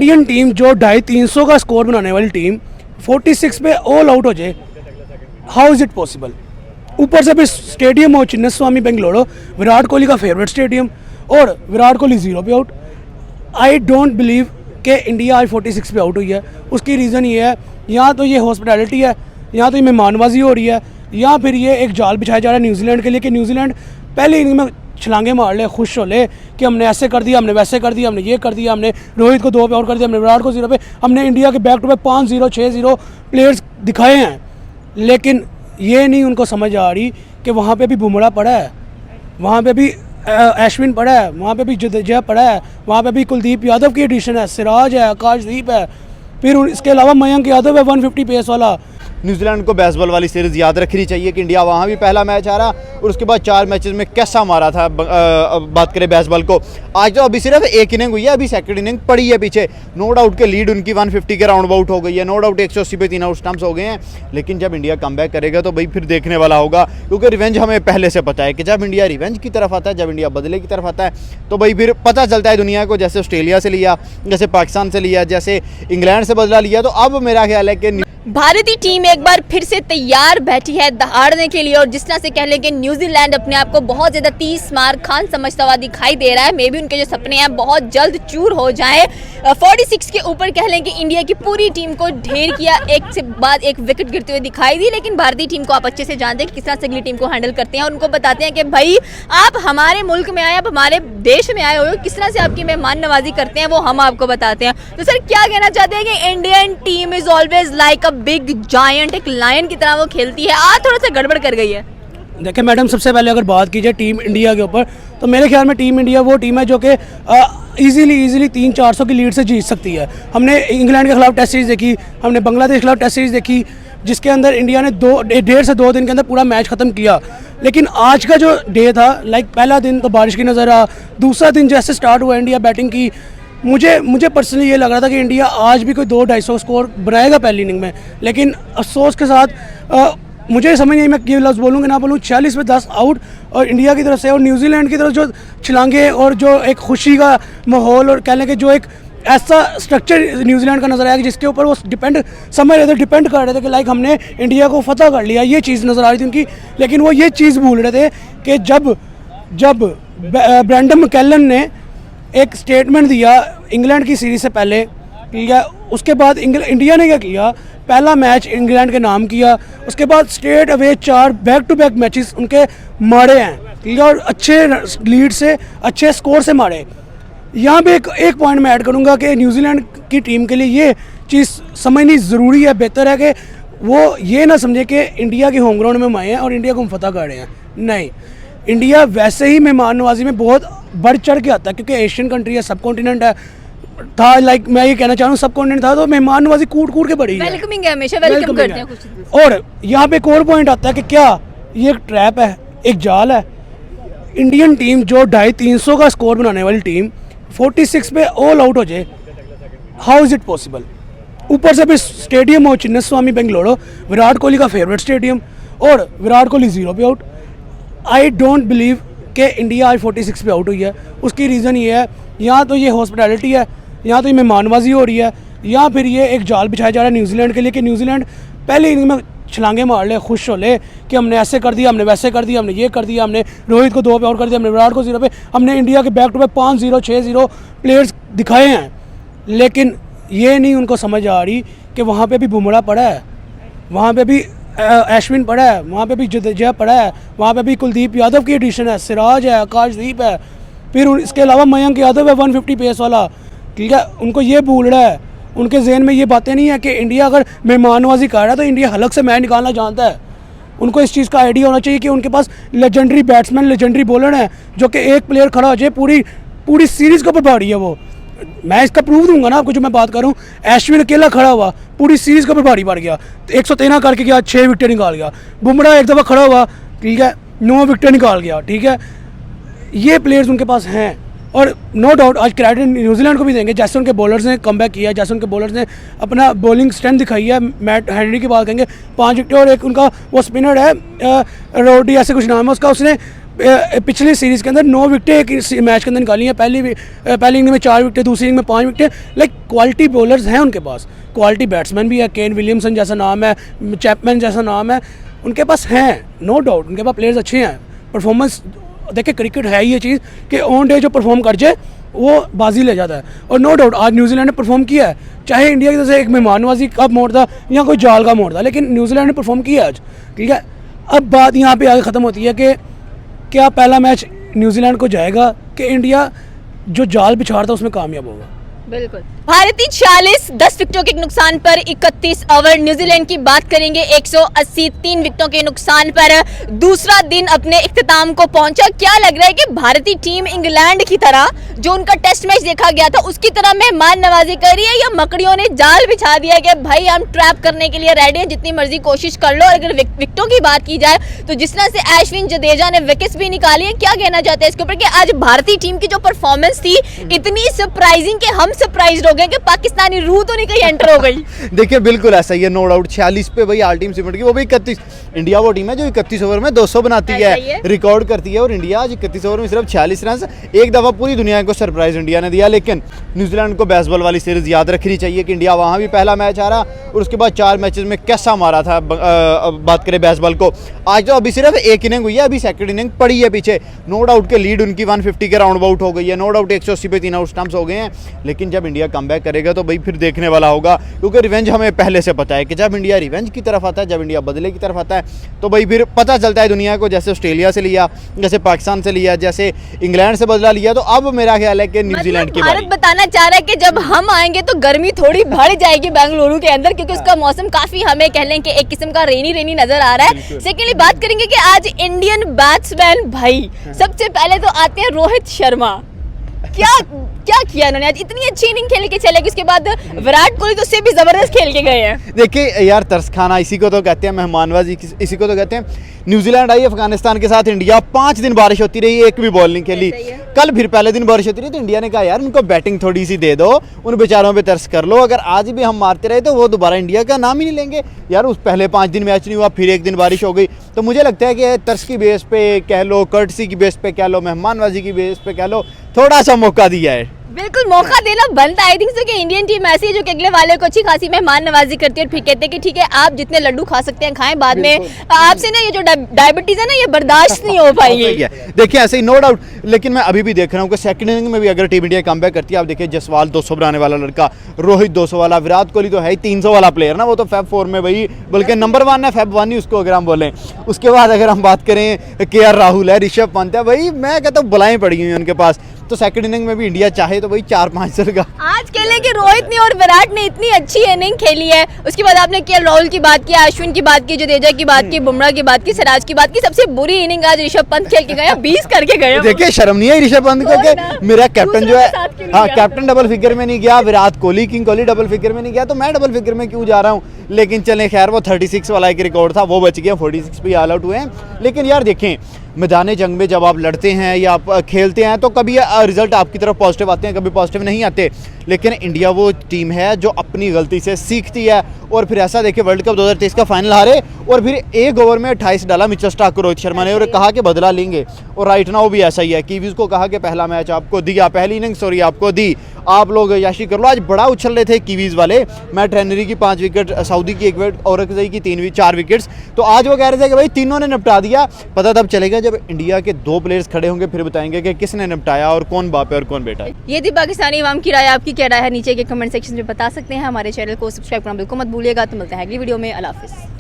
Indian team जो 250-300 का score बनाने वाली टीम 46 पे ऑल आउट हो जाए, हाउ इज़ इट पॉसिबल? ऊपर से भी स्टेडियम हो चिन्नस्वामी बेंगलुरु, विराट कोहली का फेवरेट स्टेडियम, और विराट कोहली 0 पे आउट। आई डोंट बिलीव कि इंडिया आज 46 पे आउट हुई है। उसकी रीज़न ये है, यहाँ तो ये हॉस्पिटैलिटी है, यहाँ तो ये मेहमानबाजी हो रही है, या फिर ये एक जाल बिछाया जा रहा है न्यूजीलैंड के लिए कि न्यूजीलैंड पहले इनिंग में छलांगे मार ले, खुश हो ले कि हमने ऐसे कर दिया, हमने वैसे कर दिया, हमने ये कर दिया, हमने रोहित को 2 पे आउट कर दिया, हमने विराट को 0 पे, हमने इंडिया के बैक टू बैक 5-0 6-0 प्लेयर्स दिखाए हैं। लेकिन ये नहीं उनको समझ आ रही कि वहाँ पे भी बुमराह पड़ा है, वहाँ पे भी अश्विन पड़ा है, वहाँ पे भी जडेजा पड़ा है, वहाँ पे भी कुलदीप यादव की एडिशन है, सिराज है, आकाशदीप है, फिर इसके अलावा मयंक यादव है 150 पेस वाला। न्यूजीलैंड को बेसबॉल वाली सीरीज़ याद रखनी चाहिए कि इंडिया वहाँ भी पहला मैच हारा और उसके बाद 4 मैचेस में कैसा मारा था। बात करें बेसबॉल को, आज तो अभी सिर्फ एक इनिंग हुई है, अभी सेकंड इनिंग पड़ी है पीछे। नो डाउट के लीड उनकी 150 के राउंड अबाउट हो गई है, नो डाउट 180 पे 3 आउट स्टंप्स हो गए हैं। लेकिन जब इंडिया कमबैक करेगा तो भाई फिर देखने वाला होगा, क्योंकि रिवेंज हमें पहले से पता है कि जब इंडिया रिवेंज की तरफ आता है, जब इंडिया बदले की तरफ आता है, तो भाई फिर पता चलता है दुनिया को, जैसे ऑस्ट्रेलिया से लिया, जैसे पाकिस्तान से लिया, जैसे इंग्लैंड से बदला लिया। तो अब मेरा ख्याल है कि भारतीय टीम एक बार फिर से तैयार बैठी है दहाड़ने के लिए, और जिस तरह से कह लें कि न्यूजीलैंड अपने आप को बहुत ज़्यादा 30 मार खान समझता हुआ दिखाई दे रहा है। मे भी उनके जो सपने हैं बहुत जल्द चूर हो जाएं। 46 के ऊपर कह लें कि इंडिया की पूरी टीम को ढेर किया, एक से बाद एक विकेट गिरते हुए दिखाई दी। लेकिन भारतीय टीम को आप अच्छे से जानते हैं कि किस तरह से अगली टीम को हैंडल करते हैं, और उनको बताते हैं कि भाई आप हमारे मुल्क में आए, आप हमारे देश में आए हो, किस तरह से आपकी मेहमान नवाजी करते हैं वो हम आपको बताते हैं। तो सर क्या कहना चाहते हैं कि Indian team is always like big giant, एक लायन की तरह वो खेलती है, आज थोड़ा सा गड़बड़ कर गई है? देखिए मैडम, सबसे पहले अगर बात की जाए टीम इंडिया के ऊपर, तो मेरे ख्याल में टीम इंडिया वो टीम है जो कि इजीली 300-400 की लीड से जीत सकती है। हमने इंग्लैंड के खिलाफ टेस्ट सीरीज़ देखी, हमने बांग्लादेश के खिलाफ टेस्ट सीरीज़ देखी, जिसके अंदर इंडिया ने 1.5 से 2 दिन के अंदर पूरा मैच ख़त्म किया। लेकिन आज का जो डे था, पहला दिन तो बारिश की नज़र आ, दूसरा दिन जैसे स्टार्ट हुआ इंडिया बैटिंग की, मुझे पर्सनली ये लग रहा था कि इंडिया आज भी कोई 200-250 स्कोर बनाएगा पहली इनिंग में। लेकिन अफसोस के साथ मुझे समझ नहीं मैं ये लफ्ज़ बोलूँ कि ना बोलूँ, 46 में 10 आउट, और इंडिया की तरफ से और न्यूजीलैंड की तरफ जो छलांगे और जो एक खुशी का माहौल, और कह लें कि जो एक ऐसा स्ट्रक्चर न्यूजीलैंड का नज़र आया कि जिसके ऊपर वो डिपेंड कर रहे थे कि हमने इंडिया को फतह कर लिया, ये चीज़ नज़र आ रही थी उनकी। लेकिन वो ये चीज़ भूल रहे थे कि जब ब्रेंडन मैकलम ने एक स्टेटमेंट दिया इंग्लैंड की सीरीज़ से पहले, ठीक है, उसके बाद इंडिया ने क्या किया, पहला मैच इंग्लैंड के नाम किया, उसके बाद straight away 4 back to back matches उनके मारे हैं, ठीक है, और अच्छे लीड से, अच्छे स्कोर से मारे। यहाँ पे एक पॉइंट मैं ऐड करूँगा कि न्यूजीलैंड की टीम के लिए ये चीज़ समझनी ज़रूरी है, बेहतर है कि वो ये ना समझे कि इंडिया के होम ग्राउंड में हम आए हैं और इंडिया को हम फतह कर रहे हैं। नहीं, इंडिया वैसे ही मेहमान नवाजी में बहुत बढ़ चढ़ के आता है, क्योंकि एशियन कंट्री है, सब कॉन्टिनेंट है, था मैं ये कहना चाह रहा हूँ सब कॉन्टिनेंट था, तो मेहमान नवाजी कूट के बढ़ी है, वेलकमिंग है, हमेशा वेलकम करते हैं कुछ। और यहाँ पे एक और पॉइंट आता है कि क्या ये एक ट्रैप है, एक जाल है? इंडियन टीम जो 250-300 का स्कोर बनाने वाली टीम 46 पे ऑल आउट हो जाए, हाउ इज़ इट पॉसिबल? ऊपर से भी स्टेडियम हो चिन्नस्वामी बेंगलुरु, विराट कोहली का फेवरेट स्टेडियम, और विराट कोहली 0 पे आउट। आई डोंट बिलीव कि इंडिया आज 46 पे आउट हुई है। उसकी रीज़न ये है, यहाँ तो ये हॉस्पिटैलिटी है, यहाँ तो ये मेहमानबाजी हो रही है, या फिर ये एक जाल बिछाया जा रहा है न्यूजीलैंड के लिए कि न्यूजीलैंड पहले इनिंग में छलांगे मार ले, खुश हो ले कि हमने ऐसे कर दिया, हमने वैसे कर दिया, हमने ये कर दिया, हमने रोहित को 2 पे आउट कर दिया, हमने विराट को 0 पे, हमने इंडिया के बैक टू बैक 5-0 6-0 प्लेयर्स दिखाए हैं। लेकिन ये नहीं उनको समझ आ रही कि वहाँ पे भी बुमराह पड़ा है, वहाँ पे भी अश्विन पड़ा है, वहाँ पे भी जडेजा पड़ा है, वहाँ पे भी कुलदीप यादव की एडिशन है, सिराज है, आकाशदीप है, फिर इसके अलावा मयंक यादव है 150 पेस वाला, ठीक है। उनको ये भूल रहा है, उनके जहन में ये बातें नहीं है कि इंडिया अगर मेहमान नवाजी कर रहा है तो इंडिया हलक से मैच निकालना जानता है। उनको इस चीज़ का आइडिया होना चाहिए कि उनके पास लेजेंडरी बैट्समैन, लेजेंडरी बॉलर हैं, जो कि एक प्लेयर खड़ा हो जाए पूरी सीरीज़ के ऊपर भारी है वो। मैं इसका प्रूफ दूंगा ना आपको, जो मैं बात करूँ, अश्विन अकेला खड़ा हुआ पूरी सीरीज़ के ऊपर भारी पड़ गया, 113 करके गया, 6 विकेट निकाल गया। बुमराह एक दफ़ा खड़ा हुआ, ठीक है, 9 विकेट निकाल गया, ठीक है। ये प्लेयर्स उनके पास हैं, और नो डाउट आज क्रेडिट न्यूजीलैंड को भी देंगे, जैसे उनके बॉलर्स ने कमबैक किया, जैसे उनके बॉलर्स ने अपना बॉलिंग स्ट्रेंथ दिखाई है। मैट हेनरी की बात करेंगे, 5 विकेट, और एक उनका वो स्पिनर है रोडी ऐसे कुछ नाम है उसका, उसने पिछली सीरीज़ के अंदर 9 विकेटें एक मैच के अंदर निकाली हैं। पहली इनिंग में 4 विकेटें, दूसरी इनिंग में 5 विकेटें। लाइक क्वालिटी बॉलर्स हैं उनके पास, क्वालिटी बैट्समैन भी है। केन विलियमसन जैसा नाम है, चैपमैन जैसा नाम है, उनके पास हैं, नो डाउट उनके पास प्लेयर्स अच्छे हैं। परफॉर्मेंस देखिए, क्रिकेट है ये चीज़ कि ऑन डे जो परफॉर्म कर जाए वो बाजी ले जाता है। और नो डाउट आज न्यूजीलैंड ने परफॉर्म किया है, चाहे इंडिया की तरफ से एक मेहमान नवाजी का मोड़ था या कोई जाल का मोड़ था, लेकिन न्यूजीलैंड ने परफॉर्म किया आज, ठीक है। अब बात यहाँ पे आगे ख़त्म होती है कि क्या पहला मैच न्यूजीलैंड को जाएगा कि इंडिया जो जाल बिछाड़ था उसमें कामयाब होगा। बिल्कुल। भारतीय 40 10 विकेटों के नुकसान पर 31 ओवर। न्यूजीलैंड की बात करेंगे 180 3 विकेटों के नुकसान पर दूसरा दिन अपने इख्तिताम को पहुंचा। क्या लग रहा है कि भारतीय टीम इंग्लैंड की तरह जो उनका टेस्ट मैच देखा गया था उसकी तरह मेहमान नवाजी कर रही है, या मकड़ियों ने जाल बिछा दिया कि भाई हम ट्रैप करने के लिए रेडी हैं, जितनी मर्जी कोशिश कर लो। और अगर विकेटों की बात की जाए तो जिस तरह से अश्विन जडेजा ने विकेट्स भी निकाली है, क्या कहना चाहते हैं इसके ऊपर कि आज भारतीय टीम की जो परफॉर्मेंस थी इतनी सरप्राइजिंग कि हम सरप्राइज्ड हो गए कि पाकिस्तानी रूह तो नहीं कहीं एंटर हो गई। देखिए बिल्कुल ऐसा ही है, नो डाउट। 46 पे भाई आल टीम सिमट गई, वो भी 31। इंडिया वो टीम है जो 31 ओवर में 200 बनाती है, रिकॉर्ड करती है। और इंडिया आज 31 ओवर में सिर्फ 46 रन। एक दफ़ा पूरी दुनिया को सरप्राइज इंडिया ने दिया। लेकिन न्यूजीलैंड को बेसबॉल वाली सीरीज याद रखनी चाहिए कि इंडिया वहाँ भी पहला मैच हारा और उसके बाद 4 मैचेस में कैसा मारा था। बात करें बेसबॉल को, आज तो अभी सिर्फ एक इनिंग हुई है, अभी सेकंड इनिंग पड़ी है पीछे। नो डाउट के लीड उनकी 150 के राउंड अबाउट हो गई है, नो डाउट 180 पे 3 आउट स्टंप्स हो गए हैं। लेकिन जब इंडिया कमबैक करेगा तो भाई फिर देखने वाला होगा, क्योंकि रिवेंज हमें पहले से पता है कि जब इंडिया रिवेंज की तरफ आता है, जब इंडिया बदले की तरफ आता है, तो भाई फिर पता चलता है दुनिया को। जैसे ऑस्ट्रेलिया से लिया, जैसे पाकिस्तान से लिया, जैसे इंग्लैंड से बदला लिया, तो अब मेरा ख्याल है कि न्यूजीलैंड की भारत बताना चाह रहा है कि जब हम आएंगे तो गर्मी थोड़ी बढ़ जाएगी बेंगलुरु के अंदर, क्योंकि उसका मौसम काफी हमें कह लें कि एक किस्म का रेनी नजर आ रहा है। सेकेंडली बात करेंगे कि आज इंडियन बैट्समैन भाई सबसे पहले तो आते हैं रोहित शर्मा। क्या किया इन्होंने आज, इतनी अच्छी इनिंग खेल के चले गए, उसके बाद विराट कोहली तो उससे भी जबरदस्त खेल के गए हैं। देखिए यार, तरस खाना इसी को तो कहते हैं, मेहमानबाजी इसी को तो कहते हैं। न्यूजीलैंड आई अफगानिस्तान के साथ, इंडिया 5 दिन बारिश होती रही, एक भी बॉल नहीं खेली। कल फिर पहले दिन बारिश होती रही, तो इंडिया ने कहा यार उनको बैटिंग थोड़ी सी दे दो, उन बेचारों पे तरस कर लो। अगर आज भी हम मारते रहे तो वो दोबारा इंडिया का नाम ही नहीं लेंगे यार। उस पहले 5 दिन मैच नहीं हुआ, फिर एक दिन बारिश हो गई, तो मुझे लगता है कि तरस की बेस पे कह लो, कर्टसी की बेस पे कह लो, मेहमानबाजी की बेस पे कह लो, थोड़ा सा मौका दिया है। बिल्कुल मौका देना बनता है। आई थिंक सो कि इंडियन टीम ऐसी है जो कि अगले वाले को अच्छी खासी मेहमान नवाजी करती है और फिर कहते हैं कि ठीक है आप जितने लड्डू खा सकते हैं खाएं, बाद में आपसे ना ये जो डायबिटीज है ना ये बर्दाश्त नहीं हो पाएगी। देखिए ऐसे ही नो डाउट। लेकिन मैं अभी भी देख रहा हूँ कि सेकंड इनिंग में भी अगर टीम इंडिया कमबैक करती है, आप देखिए जसवाल 200 बनाने वाला लड़का, रोहित 200 वाला, विराट कोहली तो है ही 300 वाला प्लेयर ना, वो तो फैब 4 में भाई बल्कि नंबर 1 है, फैब 1 ही उसको अगर हम बोलें। उसके बाद अगर हम बात करें KR राहुल है, ऋषभ पंत है, भाई मैं कहता हूँ बुलाएं पड़ी हुई उनके पास। तो सेकंड इनिंग में भी इंडिया चाहे तो भाई 4-5 चलेगा। आज खेलने कि रोहित ने और विराट ने इतनी अच्छी इनिंग खेली है। उसके बाद आपने KR राहुल की बात की, अश्विन की बात की, जडेजा की बात की, बुमराह की बात की, सिराज की बात की। सबसे बुरी इनिंग आज ऋषभ पंत खेल के गया, 20 करके गया। देखिए शर्म नहीं है ऋषभ पंत को कि मेरा कैप्टन जो है, हाँ कैप्टन डबल फिगर में नहीं गया, Virat Kohli king Kohli double figure में नहीं गया, तो मैं डबल फिगर में क्यों जा रहा हूँ। लेकिन चलें खैर, वो 36 वाला एक रिकॉर्ड था वो बच गया, 46 पे ऑल आउट हुए हैं। लेकिन यार देखें, मैदान जंग में जब आप लड़ते हैं या आप खेलते हैं तो कभी रिजल्ट आपकी तरफ पॉजिटिव आते हैं, कभी पॉजिटिव नहीं आते। लेकिन इंडिया वो टीम है जो अपनी गलती से सीखती है। और फिर ऐसा देखिए, वर्ल्ड कप 2023 का फाइनल हारे और फिर एक ओवर में 28 डाला मिचेल स्टार्क को रोहित शर्मा ने और कहा कि बदला लेंगे। और राइट नाउ भी ऐसा ही है, कीवीज को कहा कि पहला मैच आपको दिया, पहली इनिंग सॉरी आपको दी, आप लोग याशी कर लो। आज बड़ा उछल रहे थे कीवीज वाले, मैट हेनरी की 5 विकेट, सऊदी की 1 विकेट, औरकज़ई की 4 विकेट्स। तो आज वो कह रहे थे कि भाई तीनों ने निपटा दिया। पता तब चलेगा जब इंडिया के 2 प्लेयर्स खड़े होंगे, फिर बताएंगे कि किसने निपटाया और कौन बाप है और कौन बेटा है। ये थी पाकिस्तानी अवाम की राय, आपकी क्या राय है नीचे के कमेंट सेक्शन में बता सकते हैं। हमारे चैनल को सब्सक्राइब करना बिल्कुल मत भूलिएगा। तो मिलते हैं अगली वीडियो में, अल्लाह हाफिज़।